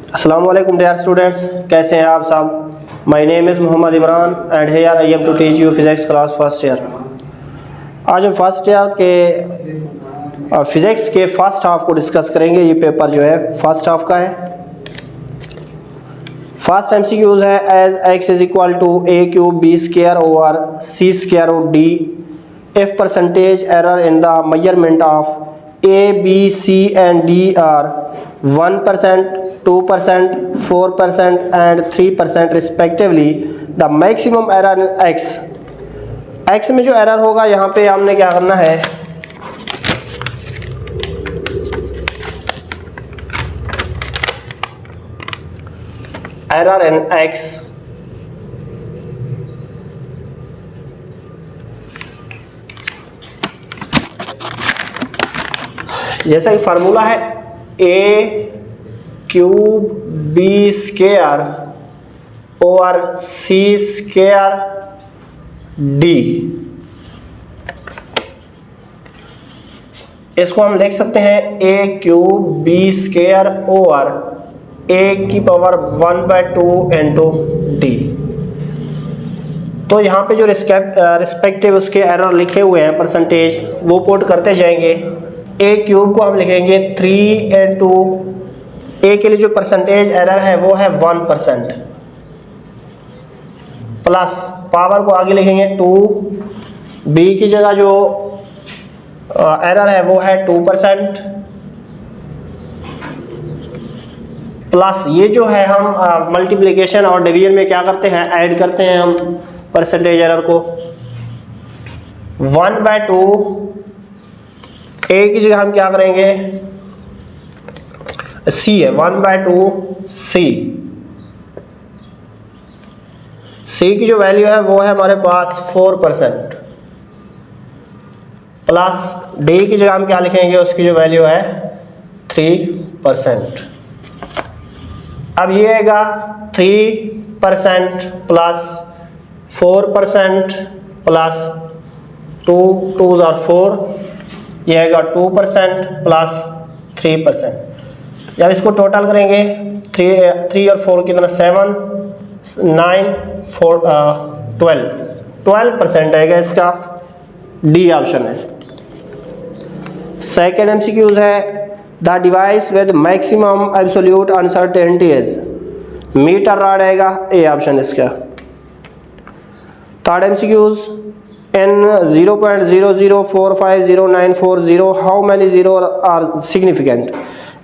अस्सलाम वालेकुम dear students, कैसे हैं आप सब। My name is Mohammad Imran and here I am to teach you physics class first year. आज हम फर्स्ट ईयर के फिज़िक्स के फर्स्ट हाफ को डिस्कस करेंगे। ये पेपर जो है फर्स्ट हाफ का है। फर्स्ट MCQs है as x is equal to a cube b square over c square root d if percentage error in the measurement of a b c and d are 1%, 2%, 4% and 3% respectively, the maximum error in x में जो error होगा यहाँ पे हमने क्या करना है, error in x जैसा कि फार्मूला है a cube b square over c square d, इसको हम लिख सकते हैं a cube b square over a की पावर 1/2 इंटू d। तो यहाँ पे जो रिस्पेक्टिव उसके एरर लिखे हुए हैं परसेंटेज वो पुट करते जाएंगे। a क्यूब को हम लिखेंगे 3 इंटू a के लिए जो परसेंटेज एरर है वो है 1%, प्लस पावर को आगे लिखेंगे 2, b की जगह जो एरर है वो है 2%, प्लस ये जो है हम मल्टीप्लिकेशन और डिवीजन में क्या करते हैं, ऐड करते हैं हम परसेंटेज एरर को। 1/2 a की जगह हम क्या करेंगे, c है 1/2 c की जो वैल्यू है वो है हमारे पास 4%, प्लस d की जगह हम क्या लिखेंगे, उसकी जो वैल्यू है 3%। अब ये आएगा 3% प्लस 4% प्लस 2 2s और 4, ये आएगा 2% प्लस 3%। जब इसको टोटल करेंगे 3 और 4 कितना 7 9 4 12% आएगा, इसका डी ऑप्शन है। सेकेंड MCQs है the device with maximum absolute uncertainty is, metre rod आएगा, ए ऑप्शन इसका। Third MCQs in 0.00450940 how many zero are significant,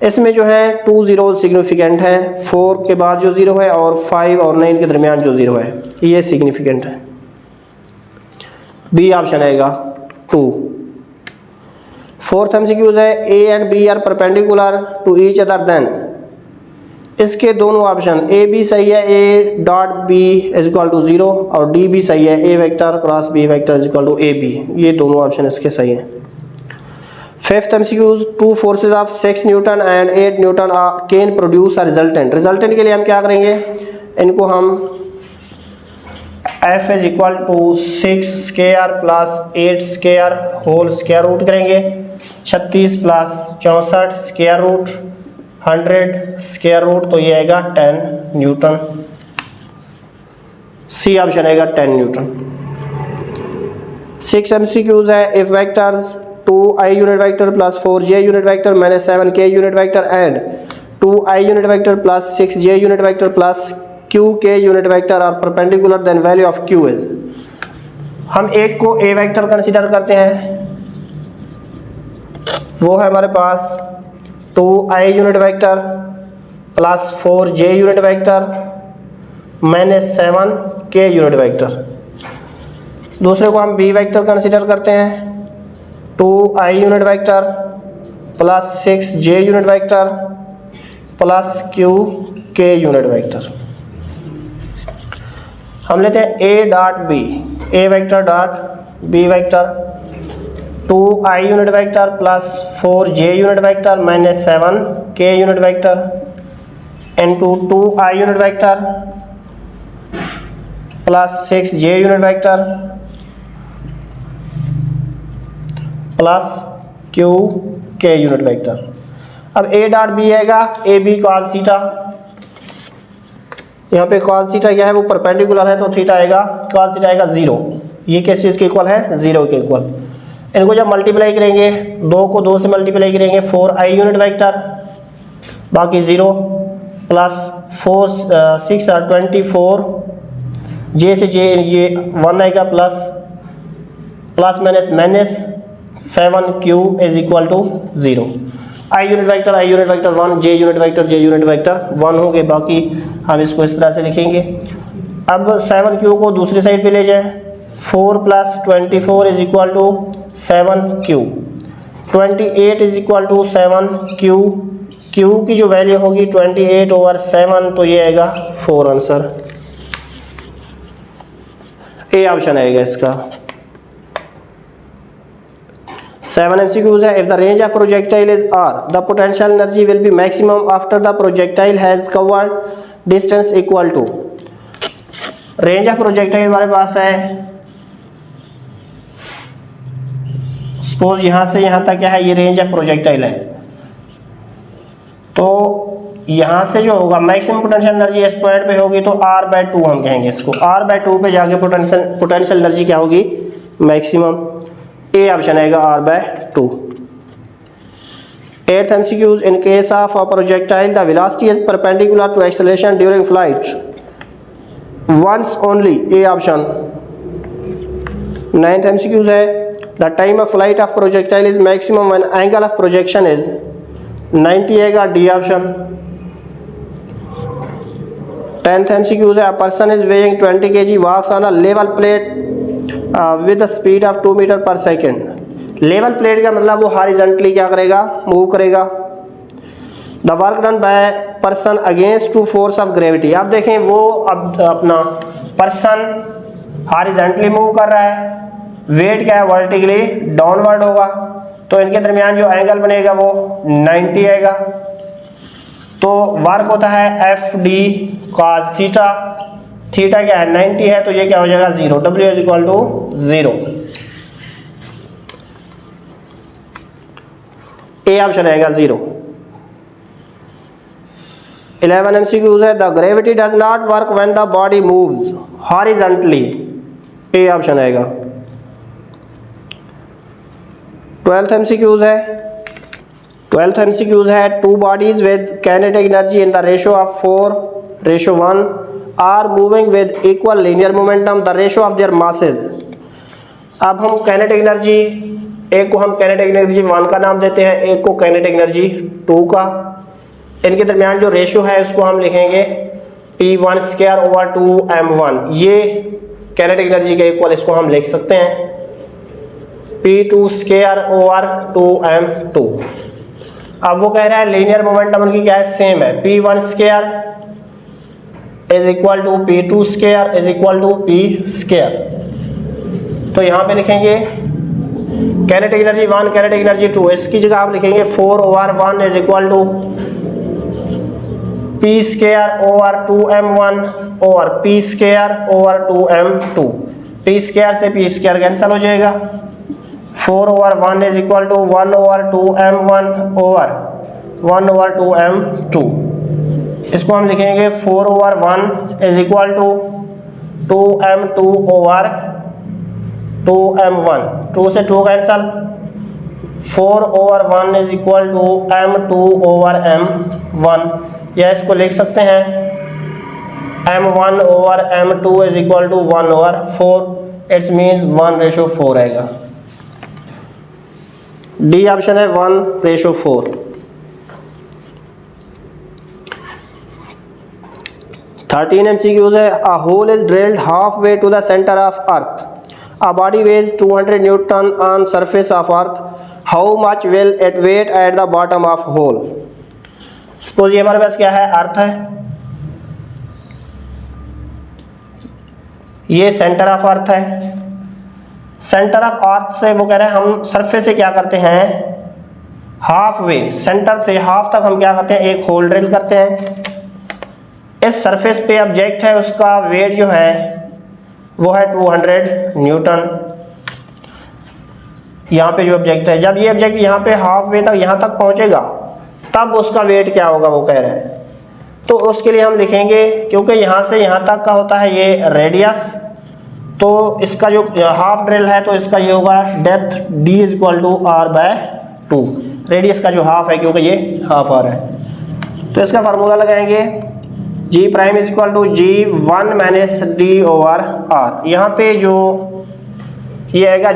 इसमें जो है 2 जीरो सिग्निफिकेंट है, 4 के बाद जो जीरो है और 5 और 9 के दरमियान जो जीरो है ये सिग्निफिकेंट है, बी ऑप्शन आएगा 2। फोर्थ MCQs है A and B are perpendicular to each other then, इसके दोनों ऑप्शन ए बी सही है, A dot B is equal to 0 और डी भी सही है, A vector cross B vector is equal to A B, ये दोनों ऑप्शन इसके सही हैं। Fifth MCQs 2 forces of 6 newton and 8 newton can produce a resultant, resultant के लिए हम क्या करेंगे, इनको हम F is equal to 6 square plus 8 square whole square root करेंगे, 36 plus 64 square root 100 square root, तो ये आएगा 10 न्यूटन, सी ऑप्शन आएगा 10 न्यूटन। 6 MCQs है if vectors 2i unit vector plus 4j unit vector minus 7k unit vector and 2i unit vector plus 6j unit vector plus qk unit vector are perpendicular then value of q is, हम एक को a vector consider करते हैं, वो है हमारे पास 2i unit vector plus 4j unit vector minus 7k unit vector. दूसरे को हम b वेक्टर कंसीडर करते हैं, 2i unit vector plus 6j unit vector plus qk unit vector. हम लेते हैं a dot b, a vector dot b vector, 2i unit vector plus 4j unit vector minus 7k unit vector into 2i unit vector plus 6j unit vector plus Q के unit vector. अब ए dot B आएगा A B cos theta यहाँ पे cos theta क्या है, वो perpendicular है तो थीटा आएगा, cos थीटा आएगा 0। ये किस चीज़ के इक्वल है, 0 के इक्वल। इनको जब मल्टीप्लाई करेंगे, 2 को 2 से मल्टीप्लाई करेंगे, 4i यूनिट वेक्टर, बाकी 0 प्लस 4 6 और 24, जे से जे ये 1 आएगा, plus minus minus 7q is equal to 0। I unit vector 1, J unit vector 1 होंगे, बाकी हम इसको इस तरह से लिखेंगे। अब 7q को दूसरी साइड पे ले जाएं, 4 plus 24 is equal to 7q, 28 is equal to 7q, q की जो वैल्यू होगी 28/7, तो ये आएगा 4 आंसर। ए ऑप्शन आएगा इसका। 7 MCQs है। If the range of projectile is r, the potential energy will be maximum after the projectile has covered distance equal to। Range of projectile हमारे पास है, सपोज यहाँ से यहाँ तक क्या है, ये रेंज ऑफ प्रोजेक्टाइल है, तो यहाँ से जो होगा मैक्सिमम पोटेंशियल एनर्जी इस पॉइंट पे होगी, तो r/2 हम कहेंगे इसको। r/2 पे जाके पोटेंशियल एनर्जी क्या होगी, मैक्सिमम। ए ऑप्शन आएगा r/2। 8th MCQs, in case of a projectile the velocity is perpendicular to acceleration during flight once only, A option. 9th MCQs है, the time of flight of projectile is maximum when angle of projection is 90 आएगा, D option. 10th MCQs है, a person is weighing 20 kg walks on a level plate with a speed of 2 metre पर second. Level plate का मतलब वो horizontally क्या करेगा, move करेगा। The work done by person against to force of gravity. आप देखें वो अब अपना पर्सन हॉरिजॉन्टली मूव कर रहा है, वेट क्या है, वर्टिकली डाउनवर्ड होगा, तो इनके दरमियान जो एंगल बनेगा वो 90 आएगा। तो वर्क होता है F D cos theta, theta क्या है 90 है, तो ये क्या हो जाएगा 0, W is equal to 0। A option आएगा 0। 11 MCQs है, the gravity does not work when the body moves horizontally, A option आएगा। 12th MCQs है, two bodies with kinetic energy in the ratio of 4:1 are moving with equal linear momentum, the ratio of their masses. अब हम kinetic energy, एक को हम kinetic energy 1 का नाम देते हैं, एक को काइनेटिक एनर्जी 2 का। इनके दरमियान जो रेशियो है उसको हम लिखेंगे P1/2/m1। ये काइनेटिक एनर्जी के इक्वल इसको हम लिख सकते हैं P2/2m2। अब वो कह रहा है लीनियर मोमेंटम उनकी क्या है, सेम है, P1² is equal to P2² is equal to P²। तो यहाँ पे लिखेंगे काइनेटिक एनर्जी 1, काइनेटिक एनर्जी 2, इसकी जगह आप लिखेंगे 4/1 इज इक्वल टू P²/2m1 और P²/2m2। P² से P² कैंसिल हो जाएगा, 4/1 इज इक्वल टू 1/2m1 और 1/2m2। इसको हम लिखेंगे 4/1 इज इक्वल टू 2m2 और 2m1, 2 से 2 cancel, 4/1 is equal to m2 और m1, या इसको लिख सकते हैं m1 और m2 is equal to 1/4, it's means 1:4 आएगा। डी ऑप्शन है 1:4। 13 MCQs है, a hole is drilled halfway to the center of earth, a body weighs 200 Newton on surface of earth, how much will it weight at the bottom of hole। Suppose ये हमारे पास क्या है, अर्थ है, ये centre of earth है। Centre of earth से वो कह रहे हैं हम सरफेस से क्या करते हैं, हाफ वे, सेंटर से हाफ तक हम क्या करते हैं, एक होल ड्रिल करते हैं। इस सरफेस पे ऑब्जेक्ट है, उसका वेट जो है वो है 200 न्यूटन। यहाँ पे जो ऑब्जेक्ट है, जब ये ऑब्जेक्ट यहाँ पे हाफ वे तक यहाँ तक पहुँचेगा तब उसका वेट क्या होगा, वो कह रहे हैं तो उसके लिए हम लिखेंगे, क्योंकि यहाँ से यहाँ तक का होता है ये रेडियस, तो इसका जो हाफ ड्रिल है तो इसका ये होगा depth d is equal to r by 2, radius का जो हाफ है क्योंकि ये हाफ r है। तो इसका फार्मूला लगाएंगे g prime is equal to G 1 minus D over r। यहाँ पे जो ये आएगा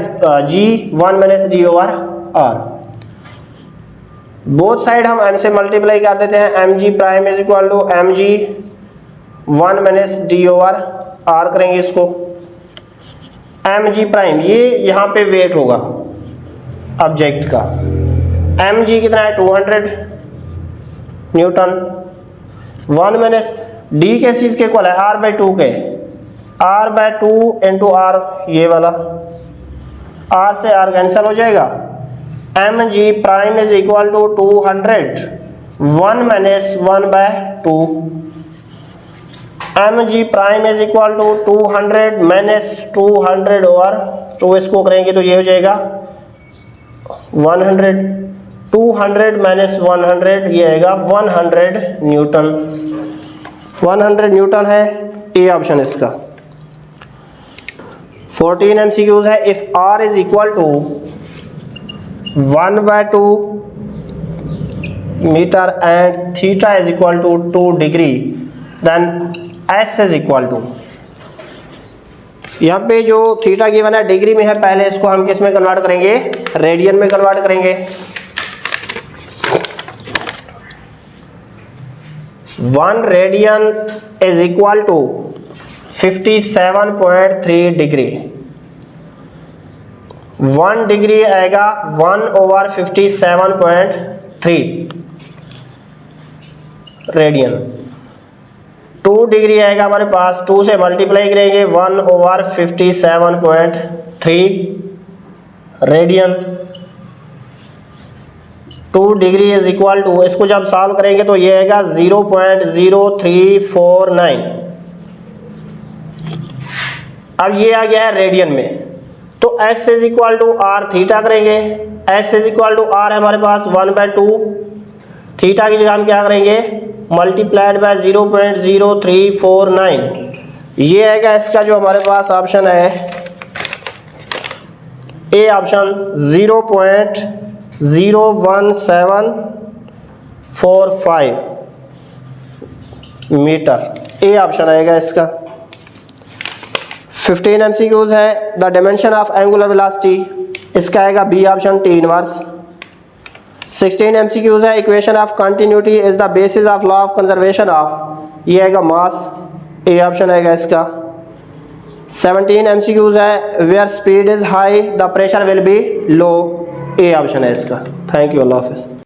g 1 minus D over r, both side हम m से मल्टीप्लाई कर देते हैं। M G prime is equal to M G 1 minus D over r करेंगे इसको। एम जी प्राइम ये यहाँ पे वेट होगा ऑब्जेक्ट का, एम जी कितना है 200 न्यूटन। 1 माइनस डी के चीज के इक्वल है r बाई 2 के, r बाई 2 इंटू आर, ये वाला r से r कैंसिल हो जाएगा। M G prime is equal to 200 1 minus 1 by 2, M G prime is equal to 200 minus 200 over 2, इसको करेंगे तो ये हो जाएगा 100, 200 माइनस 100 ये आएगा 100 न्यूटन। 100 न्यूटन है ए ऑप्शन इसका। 14 MCQs है। If r is equal to 1 by 2 metre and theta is equal to 2 degree, then s is equal to, यहाँ पे जो थीटा गिवन है डिग्री में है, पहले इसको हम किस में कन्वर्ट करेंगे, रेडियन में कन्वर्ट करेंगे। 1 radian is equal to 57.3 degree. 1 degree आएगा 1 ओवर 57.3 रेडियन। 2 डिग्री आएगा हमारे पास, 2 से मल्टीप्लाई करेंगे 1 over 57.3 radian. 2 degree is equal to, इसको जब सॉल्व करेंगे तो ये आएगा 0.0349। अब ये आ गया है रेडियन में, तो s is equal to R theta करेंगे। s is equal to R है हमारे पास 1/2, थीटा की जगह हम क्या करेंगे, मल्टीप्लाइड बाय 0.0349। ये आएगा इसका जो हमारे पास ऑप्शन है A option 0.01745 metre, A option आएगा इसका। 15 MCQs है। The dimension of angular velocity, इसका आएगा B option T inverse. 16 MCQs है। Equation of continuity is the basis of law of conservation of, ये आएगा मास, ए ऑप्शन आएगा इसका। 17 MCQs है। Where speed is high the pressure will be low, A option है इसका। थैंक यू, अल्लाह हाफिज़।